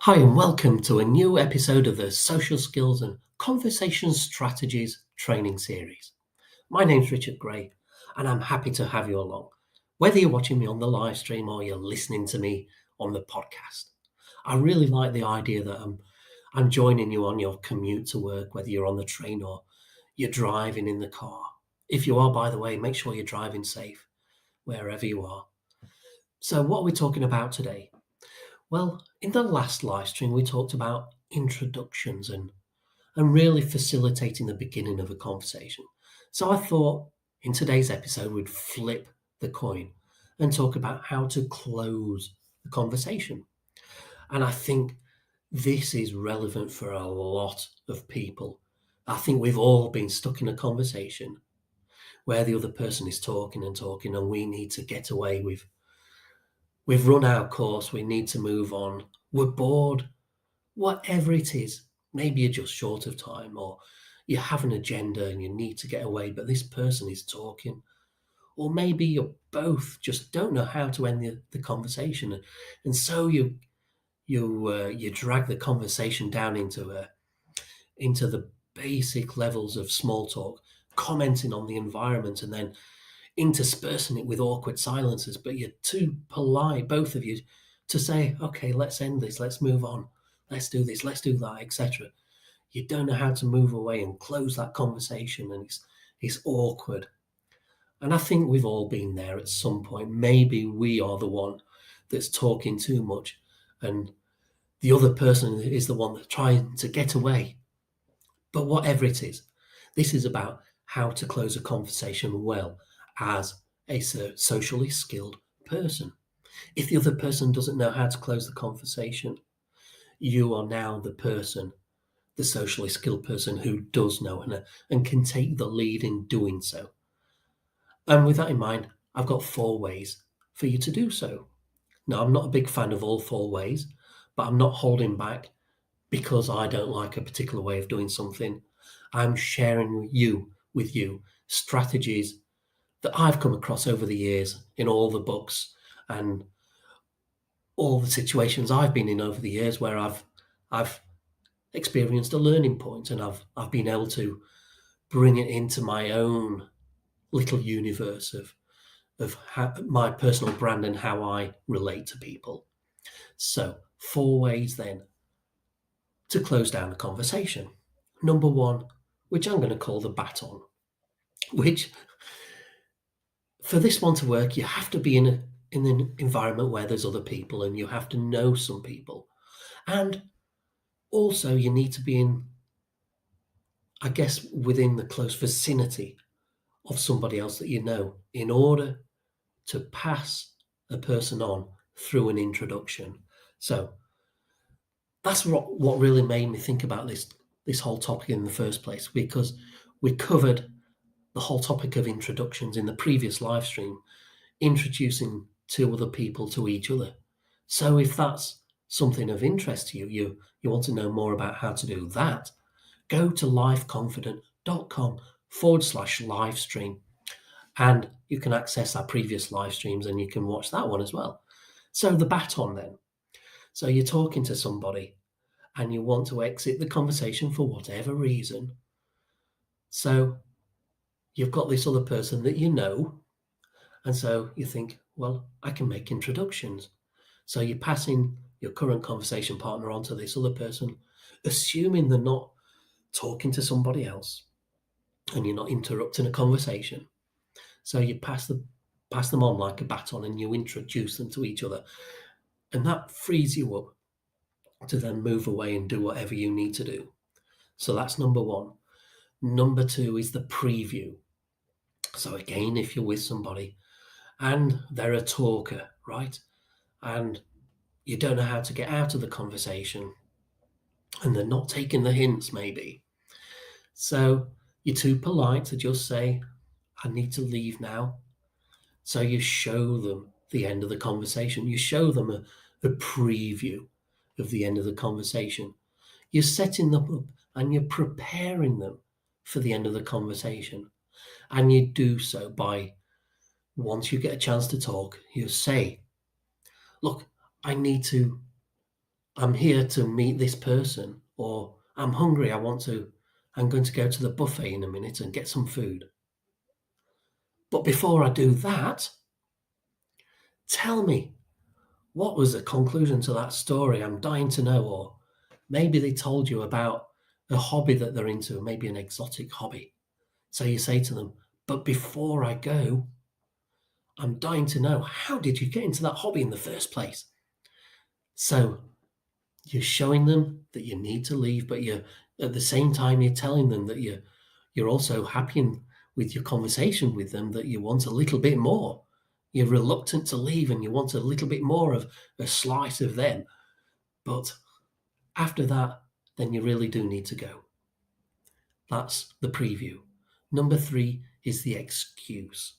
Hi, and welcome to a new episode of the Social Skills and Conversation Strategies training series. My name's Richard Gray, and I'm happy to have you along, whether you're watching me on the live stream or you're listening to me on the podcast. I really like the idea that I'm joining you on your commute to work, whether you're on the train or you're driving in the car. If you are, by the way, make sure you're driving safe wherever you are. So, what are we talking about today? Well, in the last live stream, we talked about introductions and really facilitating the beginning of a conversation. So I thought in today's episode, we'd flip the coin and talk about how to close the conversation. And I think this is relevant for a lot of people. I think we've all been stuck in a conversation where the other person is talking and talking, and we need to get away. We've run our course, we need to move on. We're bored, whatever it is. Maybe you're just short of time or you have an agenda and you need to get away, but this person is talking. Or maybe you both just don't know how to end the conversation. And so you drag the conversation down into the basic levels of small talk, commenting on the environment and then interspersing it with awkward silences, but you're too polite, both of you, to say, okay, let's end this, let's move on, let's do this, let's do that, etc. You don't know how to move away and close that conversation, and it's awkward. And I think we've all been there at some point. Maybe we are the one that's talking too much, and the other person is the one that's trying to get away. But whatever it is, this is about how to close a conversation well as a socially skilled person. If the other person doesn't know how to close the conversation, you are now the person, the socially skilled person who does know and can take the lead in doing so. And with that in mind, I've got 4 ways for you to do so. Now, I'm not a big fan of all 4 ways, but I'm not holding back because I don't like a particular way of doing something. I'm sharing with you strategies that I've come across over the years in all the books and all the situations I've been in over the years where I've experienced a learning point and I've been able to bring it into my own little universe of my personal brand and how I relate to people. So, 4 ways then to close down a conversation. Number one, which I'm going to call the baton, which for this one to work, you have to be in an environment where there's other people and you have to know some people. And also, you need to be in, I guess, within the close vicinity of somebody else that you know in order to pass a person on through an introduction. So that's what really made me think about this whole topic in the first place, because we covered the whole topic of introductions in the previous live stream, introducing two other people to each other. So if that's something of interest to you, you want to know more about how to do that, go to lifeconfident.com/live stream and you can access our previous live streams and you can watch that one as well. So the baton then. So you're talking to somebody and you want to exit the conversation for whatever reason. So you've got this other person that you know, and so you think, well, I can make introductions. So you're passing your current conversation partner on to this other person, assuming they're not talking to somebody else and you're not interrupting a conversation. So you pass them on like a baton and you introduce them to each other. And that frees you up to then move away and do whatever you need to do. So that's number one. Number two is the preview. So again, if you're with somebody and they're a talker, right? And you don't know how to get out of the conversation and they're not taking the hints, maybe. So you're too polite to just say, I need to leave now. So you show them the end of the conversation. You show them a preview of the end of the conversation. You're setting them up and you're preparing them for the end of the conversation. And you do so by, once you get a chance to talk, you say, look, I need to I'm here to meet this person, or I'm hungry, I'm going to go to the buffet in a minute and get some food. But before I do that, tell me, what was the conclusion to that story? I'm dying to know. Or maybe they told you about a hobby that they're into, maybe an exotic hobby. So you say to them, but before I go, I'm dying to know, how did you get into that hobby in the first place? So you're showing them that you need to leave, but you're at the same time you're telling them that you're also happy with your conversation with them, that you want a little bit more. You're reluctant to leave and you want a little bit more of a slice of them. But after that, then you really do need to go. That's the preview. Number 3 is the excuse.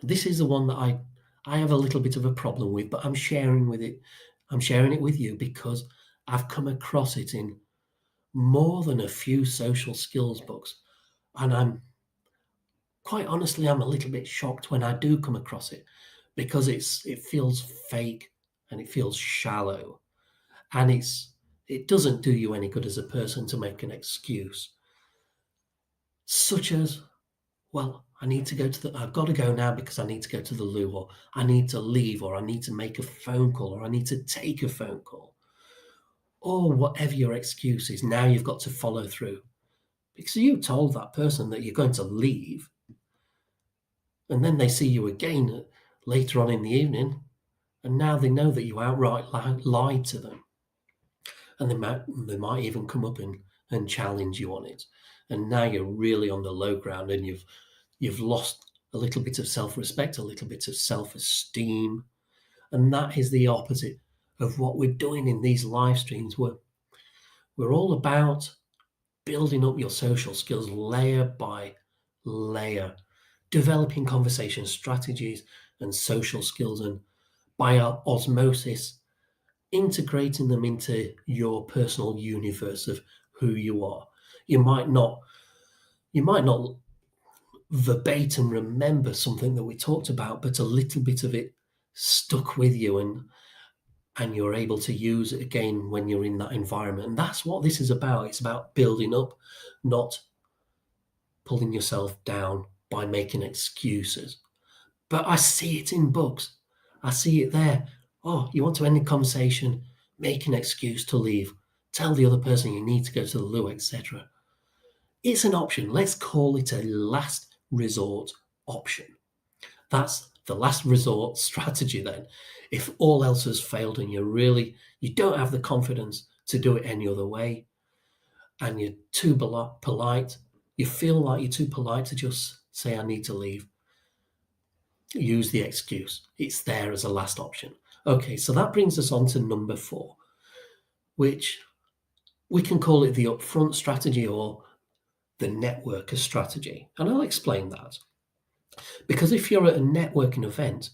This is the one that I have a little bit of a problem with, but I'm sharing it with you because I've come across it in more than a few social skills books. And quite honestly, I'm a little bit shocked when I do come across it because it feels fake and it feels shallow. And it doesn't do you any good as a person to make an excuse. Such as, well, I've got to go now because I need to go to the loo, or I need to leave, or I need to make a phone call, or I need to take a phone call. Or whatever your excuse is, now you've got to follow through. Because you told that person that you're going to leave, and then they see you again later on in the evening, and now they know that you outright lied to them. And they might even come up and challenge you on it. And now you're really on the low ground, and you've lost a little bit of self-respect, a little bit of self-esteem. And that is the opposite of what we're doing in these live streams. We're all about building up your social skills layer by layer, developing conversation strategies and social skills, and by osmosis, integrating them into your personal universe of who you are. You might not verbatim remember something that we talked about, but a little bit of it stuck with you, and you're able to use it again when you're in that environment. And that's what this is about. It's about building up, not pulling yourself down by making excuses. But I see it in books. I see it there. Oh, you want to end the conversation, make an excuse to leave, tell the other person you need to go to the loo, etc. It's an option. Let's call it a last resort option. That's the last resort strategy then. If all else has failed and you don't have the confidence to do it any other way, and you're too polite, you feel like you're too polite to just say, I need to leave, use the excuse. It's there as a last option. Okay, so that brings us on to number 4, which we can call it the upfront strategy or the networker strategy. And I'll explain that. Because if you're at a networking event,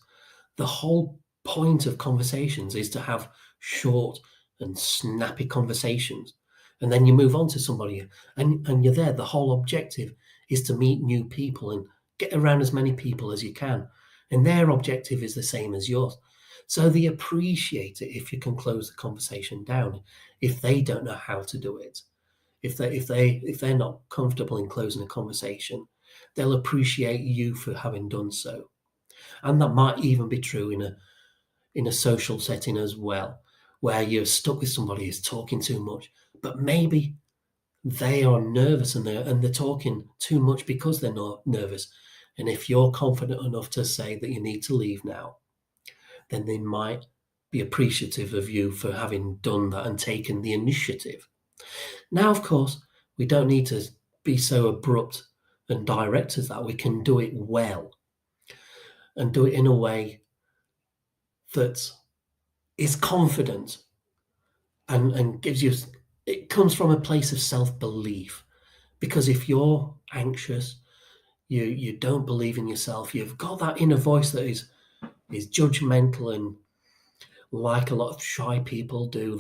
the whole point of conversations is to have short and snappy conversations. And then you move on to somebody and you're there. The whole objective is to meet new people and get around as many people as you can. And their objective is the same as yours. So they appreciate it if you can close the conversation down, if they don't know how to do it. If they're not comfortable in closing a conversation, they'll appreciate you for having done so. And that might even be true in a social setting as well, where you're stuck with somebody who's talking too much, but maybe they are nervous and they're talking too much because they're not nervous. And if you're confident enough to say that you need to leave now, then they might be appreciative of you for having done that and taken the initiative. Now, of course, we don't need to be so abrupt and direct as that. We can do it well and do it in a way that is confident and gives you, it comes from a place of self-belief. Because if you're anxious, you don't believe in yourself, you've got that inner voice that is judgmental, and like a lot of shy people do,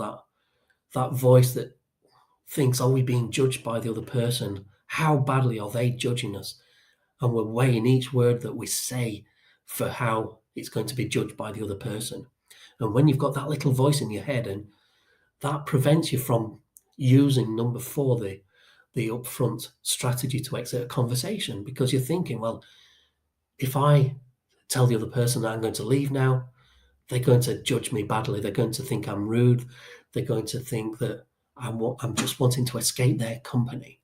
that voice that thinks, are we being judged by the other person? How badly are they judging us? And we're weighing each word that we say for how it's going to be judged by the other person. And when you've got that little voice in your head, and That prevents you from using number 4, the upfront strategy to exit a conversation, because you're thinking, well, if I tell the other person that I'm going to leave now, they're going to judge me badly. They're going to think I'm rude. They're going to think that I'm just wanting to escape their company.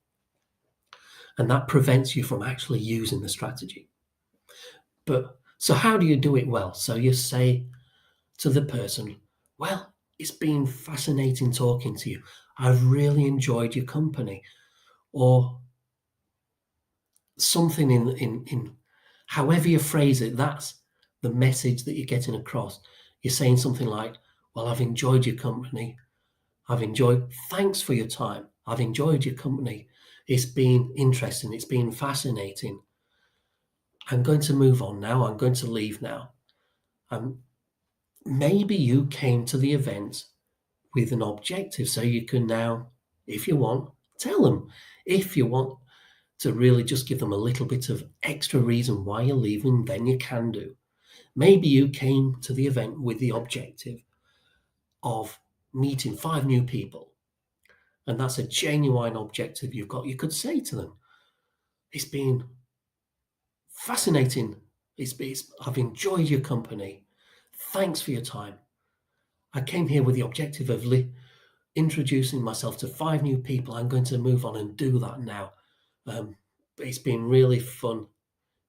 And that prevents you from actually using the strategy. But so how do you do it well? So you say to the person, well, it's been fascinating talking to you. I've really enjoyed your company. Or something in however you phrase it, that's the message that you're getting across. You're saying something like, well, I've enjoyed your company. Thanks for your time. I've enjoyed your company. It's been interesting. It's been fascinating. I'm going to move on now. I'm going to leave now. Maybe you came to the event with an objective, so you can now, if you want, tell them. If you want to really just give them a little bit of extra reason why you're leaving, then you can do. Maybe you came to the event with the objective of meeting 5 new people, and that's a genuine objective you've got. You could say to them, it's been fascinating. I've enjoyed your company. Thanks for your time. I came here with the objective of introducing myself to 5 new people. I'm going to move on and do that now. It's been really fun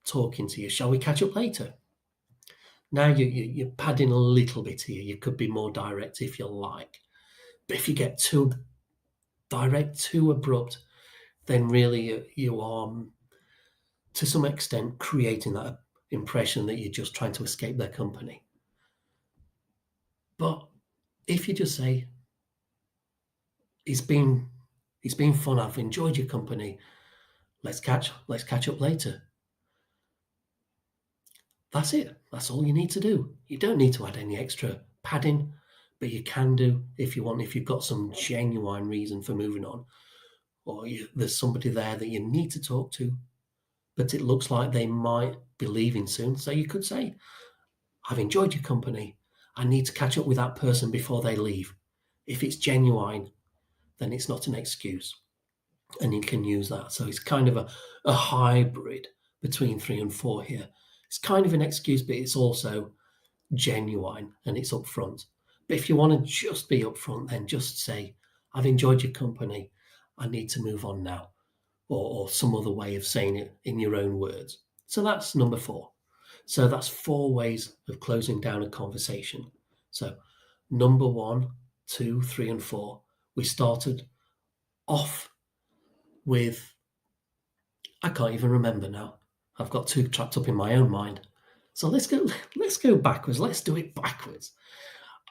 talking to you. Shall we catch up later? Now you're padding a little bit here. You could be more direct if you like. But if you get too direct, too abrupt, then really you are, to some extent, creating that impression that you're just trying to escape their company. But if you just say, it's been fun, I've enjoyed your company, let's catch up later. That's it. That's all you need to do. You don't need to add any extra padding, but you can do if you want, if you've got some genuine reason for moving on, or there's somebody there that you need to talk to, but it looks like they might be leaving soon. So you could say, I've enjoyed your company. I need to catch up with that person before they leave. If it's genuine, then it's not an excuse. And you can use that. So it's kind of a hybrid between 3 and 4 here. It's kind of an excuse, but it's also genuine and it's upfront. But if you want to just be upfront, then just say, I've enjoyed your company. I need to move on now. Or some other way of saying it in your own words. So that's number 4. So that's 4 ways of closing down a conversation. So number 1, 2, 3, and 4. We started off with, I can't even remember now. I've got too trapped up in my own mind. So let's go backwards. Let's do it backwards.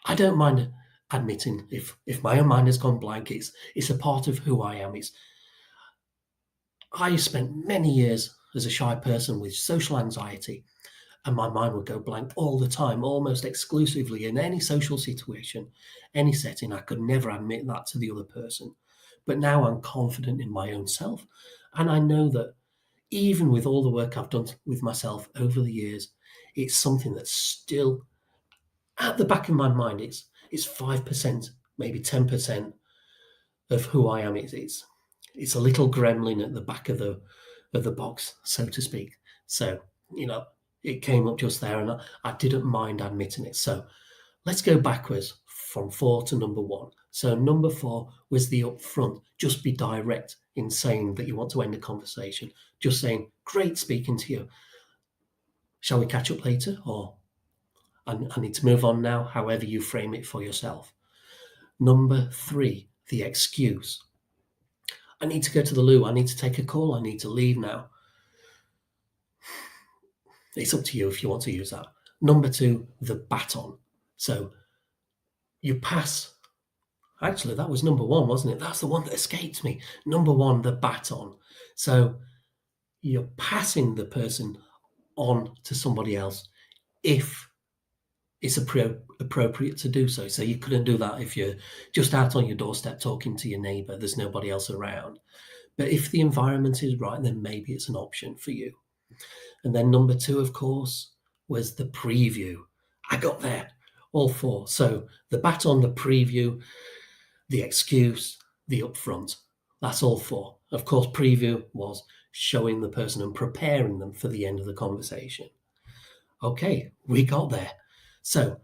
I don't mind admitting if my own mind has gone blank. It's a part of who I am. I spent many years as a shy person with social anxiety, and my mind would go blank all the time, almost exclusively in any social situation, any setting. I could never admit that to the other person. But now I'm confident in my own self, and I know that even with all the work I've done with myself over the years, it's something that's still at the back of my mind. It's 5%, maybe 10% of who I am. It's a little gremlin at the back of the box, so to speak. So, it came up just there, and I didn't mind admitting it. So let's go backwards from 4 to number 1. So number 4 was the upfront. Just be direct in saying that you want to end a conversation. Just saying, great speaking to you. Shall we catch up later? Or I need to move on now, however you frame it for yourself. Number 3, the excuse. I need to go to the loo. I need to take a call. I need to leave now. It's up to you if you want to use that. Number 2, the baton. So you pass. Actually, that was number 1, wasn't it? That's the one that escaped me. Number 1, the baton. So you're passing the person on to somebody else if it's appropriate to do so. So you couldn't do that if you're just out on your doorstep talking to your neighbour, there's nobody else around. But if the environment is right, then maybe it's an option for you. And then number 2, of course, was the preview. I got there, all 4. So the baton, the preview, the excuse, the upfront. That's all 4. Of course, preview was showing the person and preparing them for the end of the conversation. Okay, we got there. So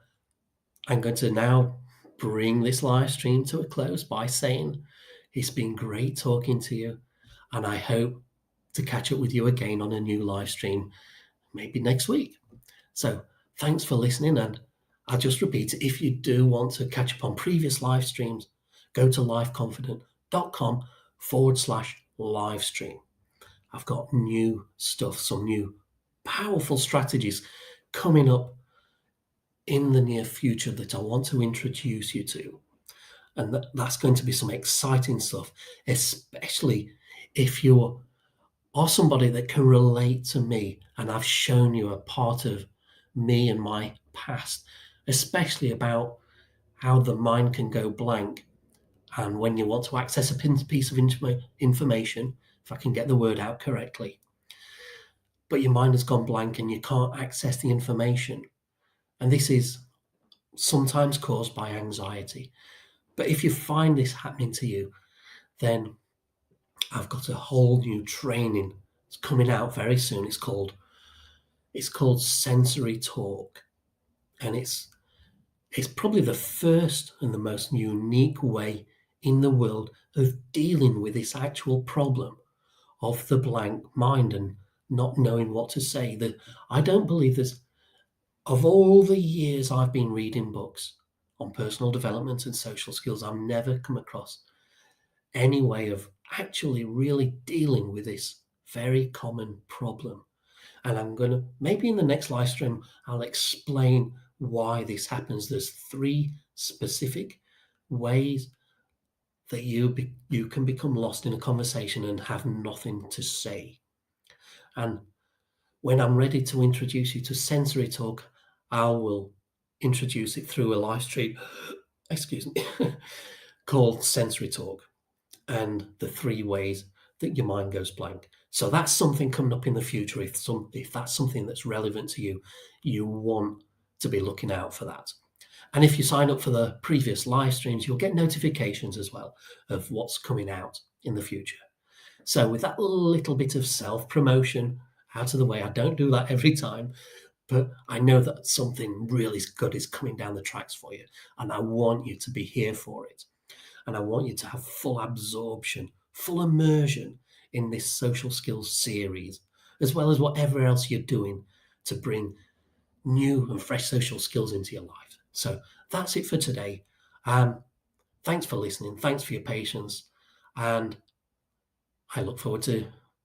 I'm going to now bring this live stream to a close by saying it's been great talking to you, and I hope to catch up with you again on a new live stream maybe next week. So thanks for listening, and I'll just repeat, if you do want to catch up on previous live streams, go to lifeconfident.com/live stream. I've got new stuff, some new powerful strategies coming up in the near future that I want to introduce you to. And that's going to be some exciting stuff, especially if you are somebody that can relate to me and I've shown you a part of me and my past, especially about how the mind can go blank. And when you want to access a piece of information, if I can get the word out correctly, but your mind has gone blank and you can't access the information. And this is sometimes caused by anxiety. But if you find this happening to you, then I've got a whole new training. It's coming out very soon. It's called Sensory Talk. And it's probably the first and the most unique way in the world of dealing with this actual problem of the blank mind and not knowing what to say. That I don't believe there's, of all the years I've been reading books on personal development and social skills, I've never come across any way of actually really dealing with this very common problem. And I'm going to, maybe in the next live stream, I'll explain why this happens. There's 3 specific ways that you can become lost in a conversation and have nothing to say. And when I'm ready to introduce you to Sensory Talk, I will introduce it through a live stream, excuse me, called Sensory Talk, and the 3 ways that your mind goes blank. So that's something coming up in the future. If that's something that's relevant to you, you want to be looking out for that. And if you sign up for the previous live streams, you'll get notifications as well of what's coming out in the future. So with that little bit of self-promotion out of the way, I don't do that every time, but I know that something really good is coming down the tracks for you, and I want you to be here for it. And I want you to have full absorption, full immersion in this social skills series, as well as whatever else you're doing to bring new and fresh social skills into your life. So that's it for today. Thanks for listening. Thanks for your patience. And I look forward to